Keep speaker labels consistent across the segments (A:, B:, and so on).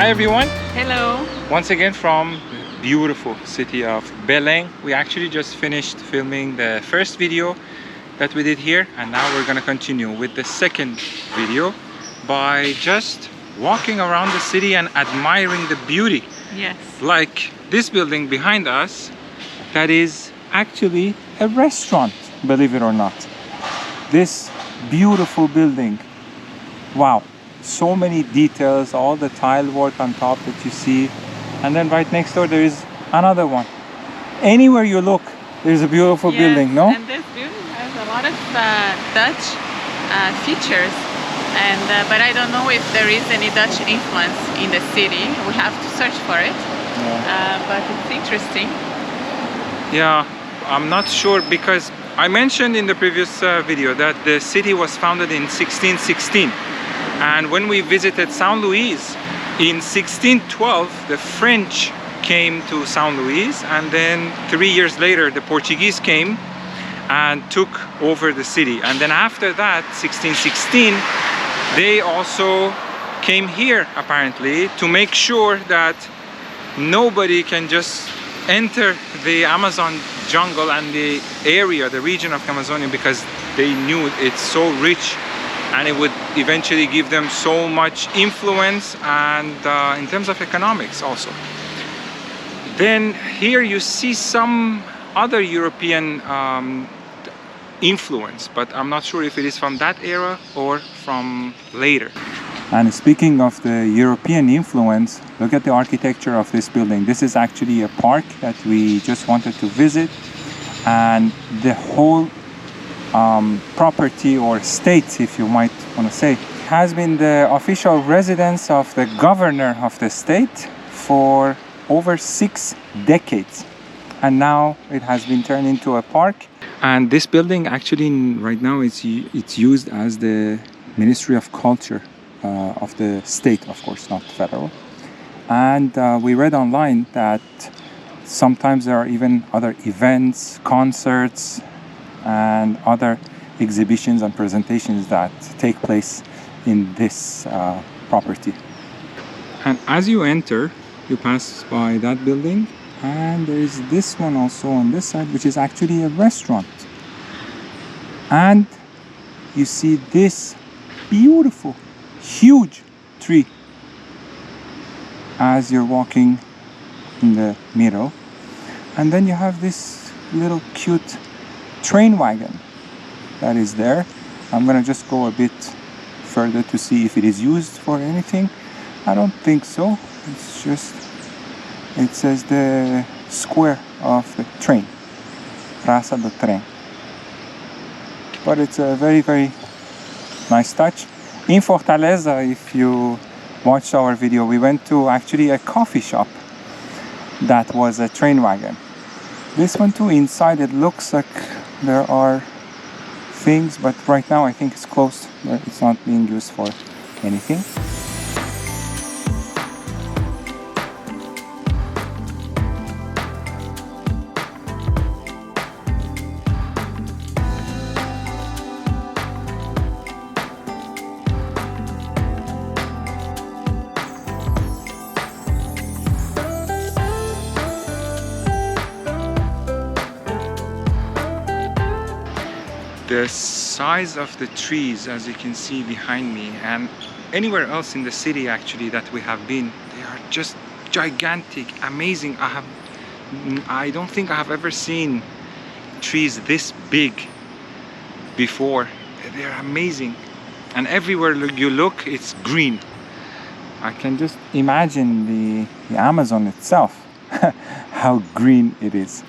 A: Hi everyone!
B: Hello!
A: Once again from the beautiful city of Belém. We actually just finished filming the first video that we did here, and now we're gonna continue with the second video by just walking around the city and admiring the beauty.
B: Yes.
A: Like this building behind us, that is actually a restaurant, believe it or not. This beautiful building. Wow. So many details, all the tile work on top that you see, and then right next door there is another one. Anywhere you look, there's a beautiful building, no?
B: And this building has a lot of Dutch features, and but I don't know if there is any Dutch influence in the city. We have to search for it, but it's interesting.
A: Yeah, I'm not sure, because I mentioned in the previous video that the city was founded in 1616. And when we visited Saint Louis in 1612, the French came to Saint Louis, and then 3 years later the Portuguese came and took over the city. And then after that, 1616, they also came here apparently to make sure that nobody can just enter the Amazon jungle and the area, the region of Amazonia, because they knew it's so rich and it would eventually give them so much influence, and in terms of economics also. Then here you see some other European influence, but I'm not sure if it is from that era or from later. And speaking of the European influence, look at the architecture of this building. This is actually a park that we just wanted to visit, and the whole property, or state if you might want to say, has been the official residence of the governor of the state for over 6 decades, and now it has been turned into a park. And this building actually right now it's used as the Ministry of Culture of the state, of course, not federal. And we read online that sometimes there are even other events, concerts, and other exhibitions and presentations that take place in this property. And as you enter, you pass by that building, and there is this one also on this side, which is actually a restaurant. And you see this beautiful, huge tree as you're walking in the middle. And then you have this little cute train wagon that is there. I'm gonna just go a bit further to see if it is used for anything. I don't think so. It's just, it says the square of the train, Praça do Trem. But it's a very, very nice touch. In Fortaleza, if you watched our video, we went to actually a coffee shop that was a train wagon. This one too, inside it looks like there are things, but right now I think it's closed. It's not being used for anything. The size of the trees, as you can see behind me, and anywhere else in the city actually that we have been, they are just gigantic, amazing. I don't think I have ever seen trees this big before. They are amazing, and everywhere you look, it's green. I can just imagine the Amazon itself, how green it is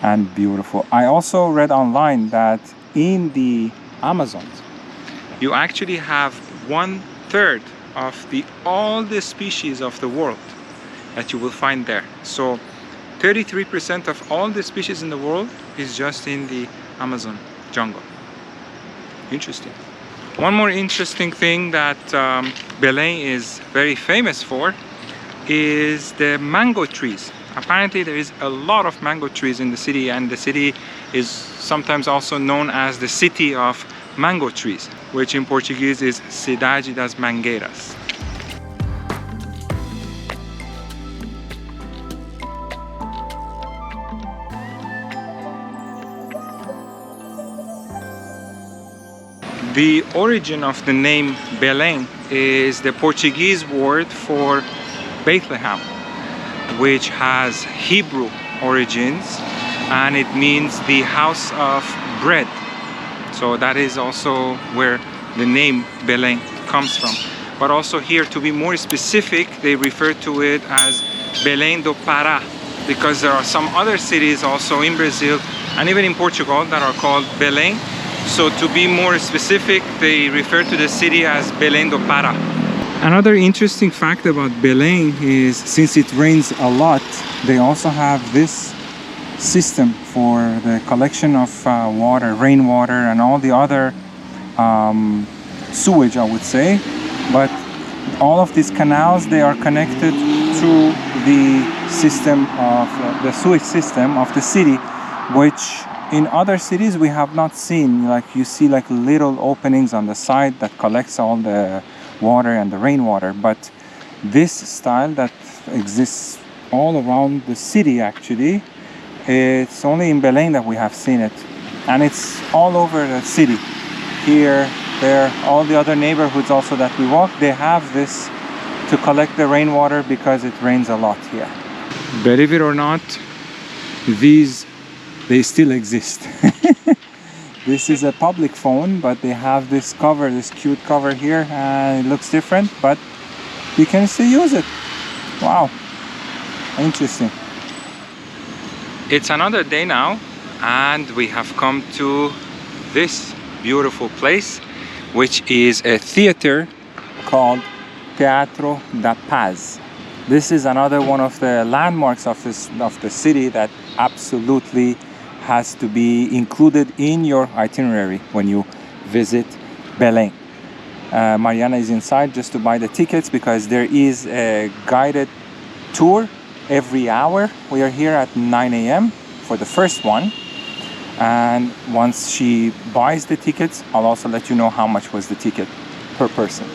A: and beautiful. I also read online that in the Amazons, you actually have 1/3 of all the species of the world that you will find there. So 33% of all the species in the world is just in the Amazon jungle. Interesting. One more interesting thing that Belém is very famous for is the mango trees. Apparently there is a lot of mango trees in the city, and the city is sometimes also known as the city of mango trees, which in Portuguese is Cidade das Mangueiras. The origin of the name Belém is the Portuguese word for Bethlehem, which has Hebrew origins, and it means the house of bread. So that is also where the name Belém comes from. But also here, to be more specific, they refer to it as Belém do Pará, because there are some other cities also in Brazil and even in Portugal that are called Belém. So to be more specific, they refer to the city as Belém do Pará. Another interesting fact about Belém is, since it rains a lot, they also have this system for the collection of water, rainwater, and all the other sewage, I would say. But all of these canals, they are connected to the system of the sewage system of the city, which in other cities we have not seen. Like you see like little openings on the side that collects all the water and the rainwater, but this style that exists all around the city, actually, it's only in Belém that we have seen it, and it's all over the city. Here, there, all the other neighborhoods also that we walk, they have this to collect the rainwater because it rains a lot here. Believe it or not, they still exist. This is a public phone, but they have this cover, this cute cover here, and it looks different, but you can still use it. Wow, interesting. It's another day now, and we have come to this beautiful place, which is a theater called Theatro da Paz. This is another one of the landmarks of the city that absolutely has to be included in your itinerary when you visit Belém. Mariana is inside just to buy the tickets because there is a guided tour every hour. We are here at 9 a.m. for the first one, and once she buys the tickets, I'll also let you know how much was the ticket per person.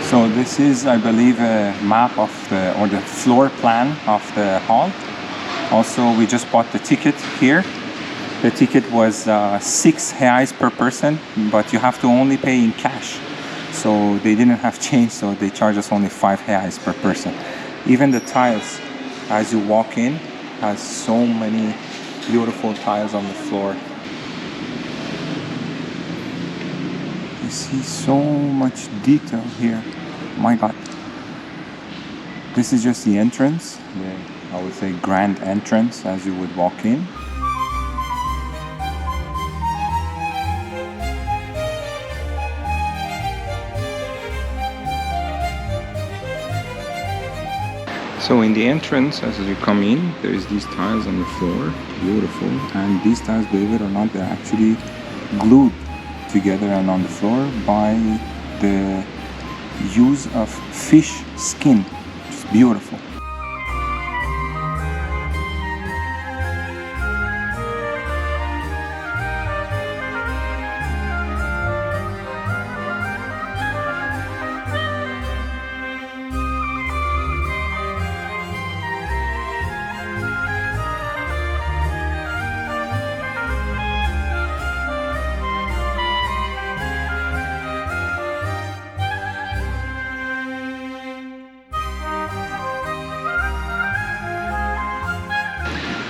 A: So this is, I believe, a map of the floor plan of the hall. Also, we just bought the ticket here. The ticket was 6 reais per person, but you have to only pay in cash. So they didn't have change, so they charge us only 5 reais per person. Even the tiles, as you walk in, has so many beautiful tiles on the floor. You see so much detail here. My God. This is just the entrance, I would say grand entrance as you would walk in. So in the entrance, as you come in, there's these tiles on the floor, beautiful. And these tiles, believe it or not, they're actually glued together and on the floor by the use of fish skin, which is beautiful.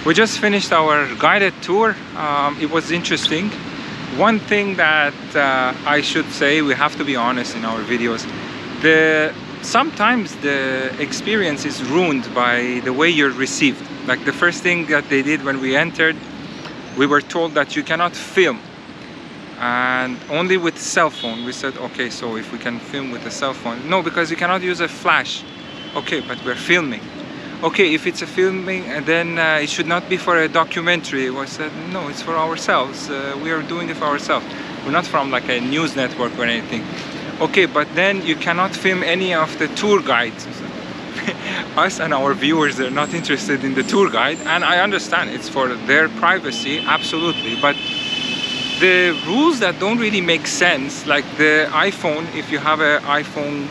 A: We just finished our guided tour. It was interesting. one thing that I should say, we have to be honest in our videos. Sometimes the experience is ruined by the way you're received. Like the first thing that they did when we entered, we were told that you cannot film, and only with cell phone. We said, okay, so if we can film with a cell phone, no, because you cannot use a flash. Okay, but we're filming. Okay, if it's a filming, then it should not be for a documentary. We said, no, it's for ourselves. We are doing it for ourselves. We're not from like a news network or anything. Okay, but then you cannot film any of the tour guides. Us and our viewers are not interested in the tour guide, and I understand it's for their privacy, absolutely. But the rules that don't really make sense, like the iPhone, if you have an iPhone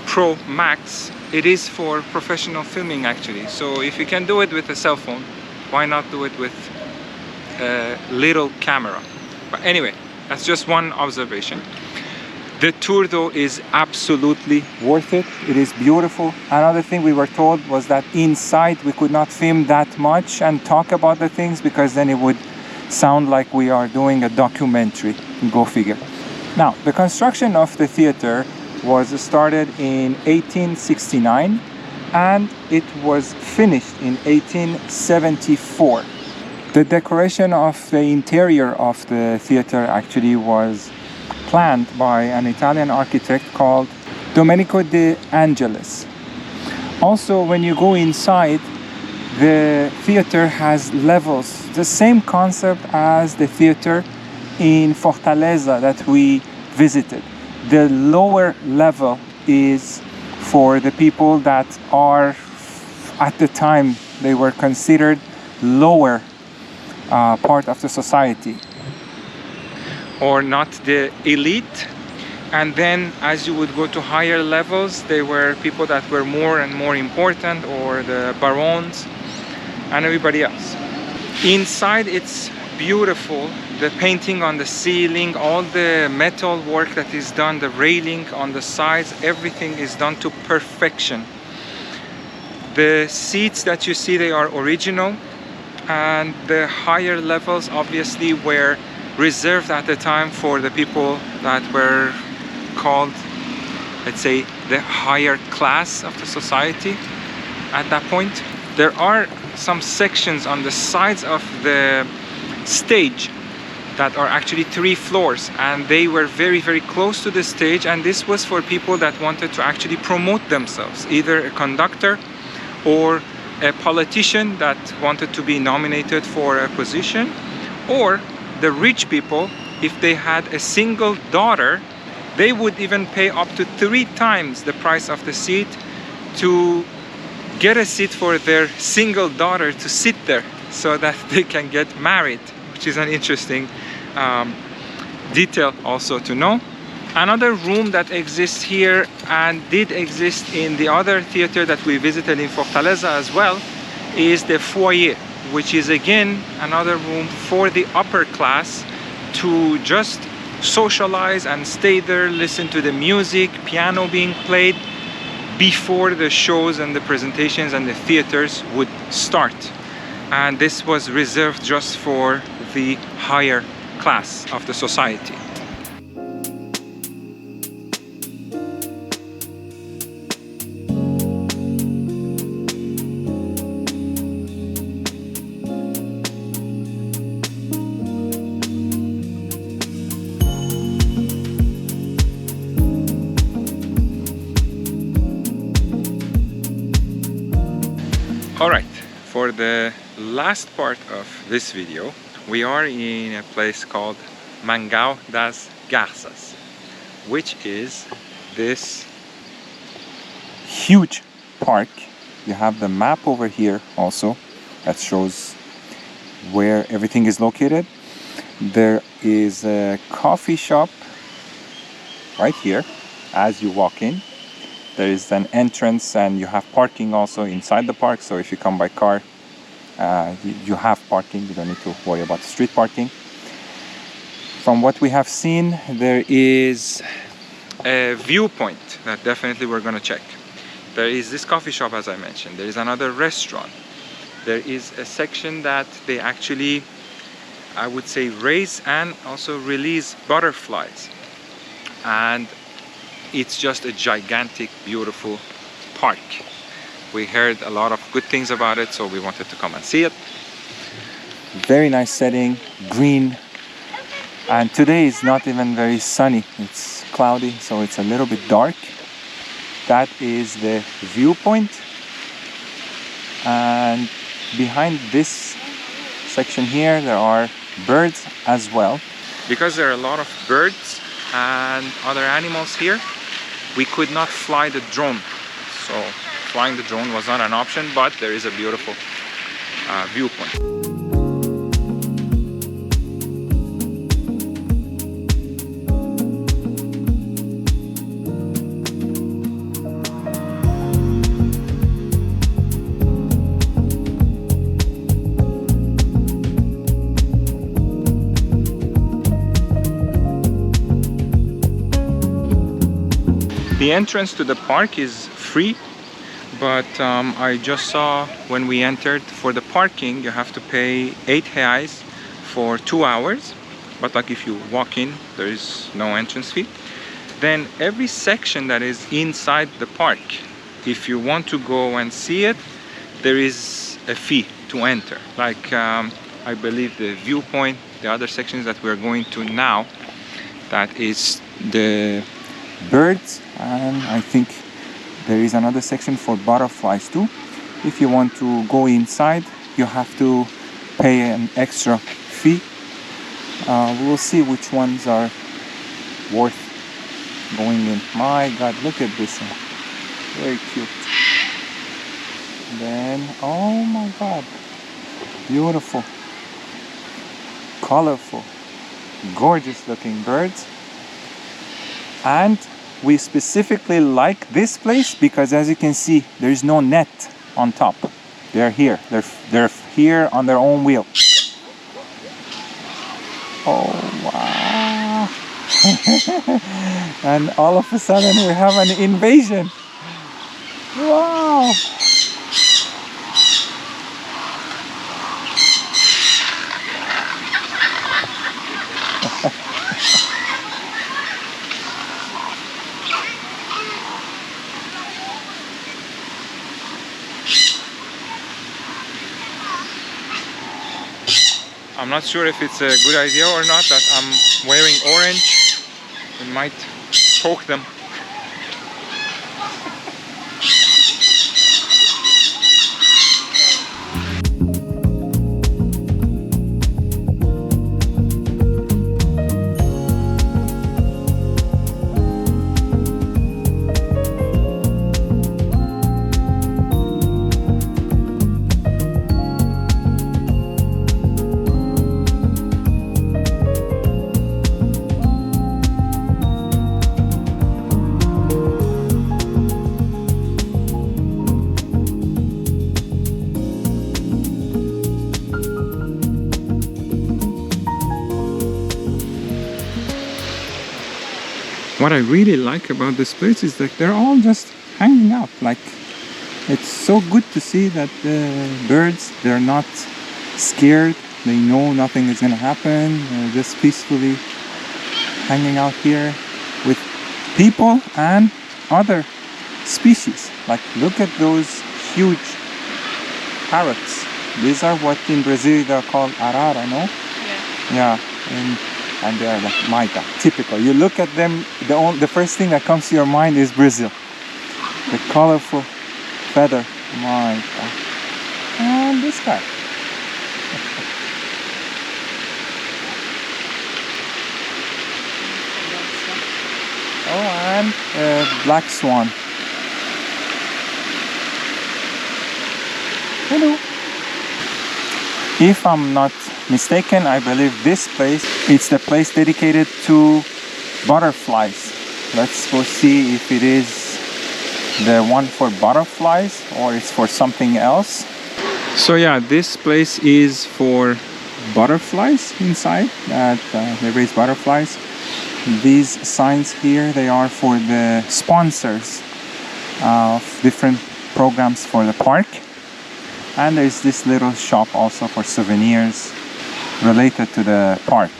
A: Pro Max, it is for professional filming actually. So if you can do it with a cell phone, why not do it with a little camera? But anyway, that's just one observation. The tour though is absolutely worth it. It is beautiful. Another thing we were told was that inside we could not film that much and talk about the things, because then it would sound like we are doing a documentary. Go figure. Now, the construction of the theater was started in 1869 and it was finished in 1874. The decoration of the interior of the theater actually was planned by an Italian architect called Domenico de Angelis. Also, when you go inside, the theater has levels, the same concept as the theater in Fortaleza that we visited. The lower level is for the people that are, at the time, they were considered lower part of the society, or not the elite. And then as you would go to higher levels, they were people that were more and more important, or the barons and everybody else. Inside it's beautiful. The painting on the ceiling, all the metal work that is done, the railing on the sides, everything is done to perfection. The seats that you see, they are original, and the higher levels obviously were reserved at the time for the people that were called, let's say, the higher class of the society at that point. There are some sections on the sides of the stage that are actually 3 floors, and they were very, very close to the stage, and this was for people that wanted to actually promote themselves, either a conductor or a politician that wanted to be nominated for a position, or the rich people, if they had a single daughter, they would even pay up to 3 times the price of the seat to get a seat for their single daughter to sit there so that they can get married, which is an interesting detail also to know. Another room that exists here and did exist in the other theater that we visited in Fortaleza as well is the foyer, which is again another room for the upper class to just socialize and stay there, listen to the music, piano being played before the shows and the presentations and the theaters would start. And this was reserved just for the higher class of the society. Alright, for the last part of this video, we are in a place called Mangal das Garças, which is this huge park. You have the map over here also that shows where everything is located. There is a coffee shop right here as you walk in. There is an entrance and you have parking also inside the park, so if you come by car, you have parking. You don't need to worry about street parking. From what we have seen, there is a viewpoint that definitely we're going to check. There is this coffee shop, as I mentioned. There is another restaurant. There is a section that they actually I would say, raise and also release butterflies. And it's just a gigantic, beautiful park. We heard a lot of good things about it, so we wanted to come and see it. Very nice setting, green. And today is not even very sunny. It's cloudy, so it's a little bit dark. That is the viewpoint. And behind this section here, there are birds as well. Because there are a lot of birds and other animals here, we could not fly the drone. So flying the drone was not an option, but there is a beautiful viewpoint. The entrance to the park is free, but I just saw when we entered, for the parking you have to pay 8 reais for 2 hours, but like if you walk in, there is no entrance fee. Then every section that is inside the park, if you want to go and see it, there is a fee to enter. Like I believe the viewpoint, the other sections that we are going to now, that is the birds, and I think there is another section for butterflies too. If you want to go inside, you have to pay an extra fee. We'll see which ones are worth going in. My God, look at this one. Very cute. Then, oh my God, beautiful, colorful, gorgeous looking birds. And we specifically like this place because, as you can see, there is no net on top. They're here. They're here on their own wheel. Oh wow! And all of a sudden we have an invasion. Wow! I'm not sure if it's a good idea or not that I'm wearing orange. It might poke them. What I really like about this place is that they're all just hanging out. Like, it's so good to see that the birds, they're not scared. They know nothing is gonna happen. They're just peacefully hanging out here with people and other species. Like, look at those huge parrots. These are what in Brazil they're called arara, no? Yeah. And they're like Maita, typical. You look at them, the first thing that comes to your mind is Brazil. The colorful feather Maita. And this guy. Oh, and black swan. Hello. If I'm not mistaken, I believe this place, it's the place dedicated to butterflies. Let's go see if it is the one for butterflies or it's for something else. So yeah, this place is for butterflies inside, that they raise butterflies. These signs here, they are for the sponsors of different programs for the park. And there's this little shop also for souvenirs. related to the park.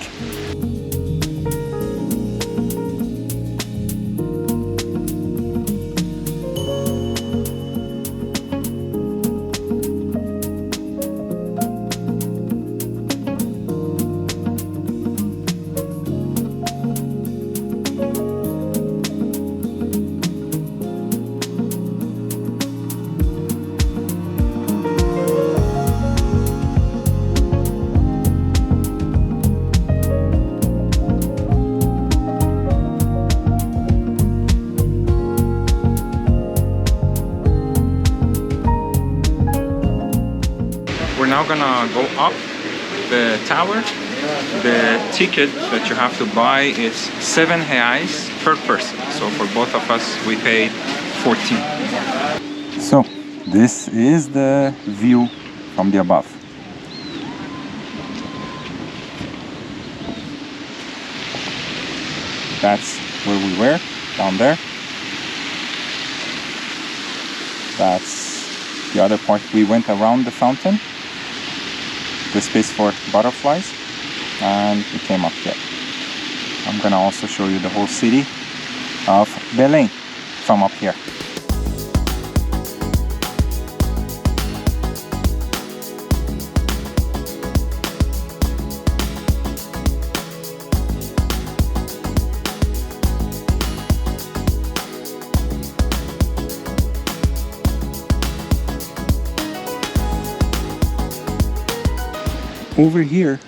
A: We're now gonna go up the tower. The ticket that you have to buy is 7 reais per person. So for both of us, we paid 14. So this is the view from the above. That's where we were, down there. That's the other part. We went around the fountain, the space for butterflies, and we came up here. I'm gonna also show you the whole city of Belém from up here. Over here,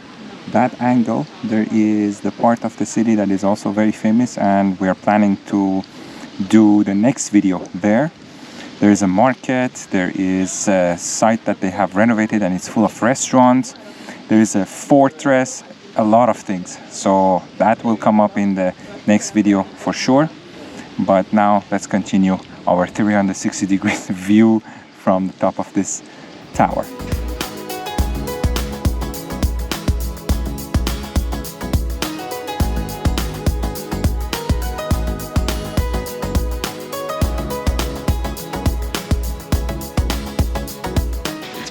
A: that angle, there is the part of the city that is also very famous, and we are planning to do the next video there. There is a market, there is a site that they have renovated and it's full of restaurants. There is a fortress, a lot of things. So that will come up in the next video for sure. But now let's continue our 360-degree view from the top of this tower.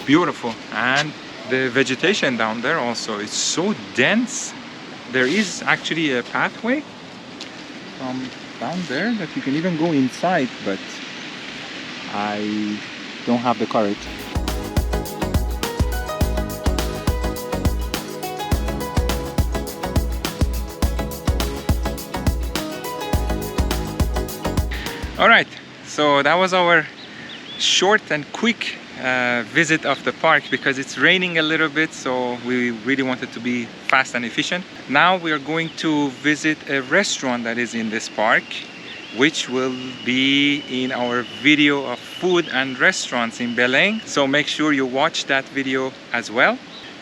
A: Beautiful, and the vegetation down there also is so dense. There is actually a pathway from down there that you can even go inside, but I don't have the courage. All right, so that was our short and quick visit of the park, because it's raining a little bit, so we really wanted to be fast and efficient. Now we are going to visit a restaurant that is in this park, which will be in our video of food and restaurants in Belém. So make sure you watch that video as well.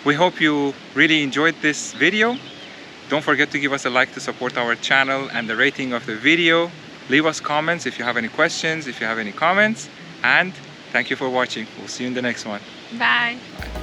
A: We hope you really enjoyed this video. Don't forget to give us a like to support our channel and the rating of the video. Leave us comments if you have any questions, if you have any comments, and thank you for watching. We'll see you in the next one.
B: Bye.
A: Bye.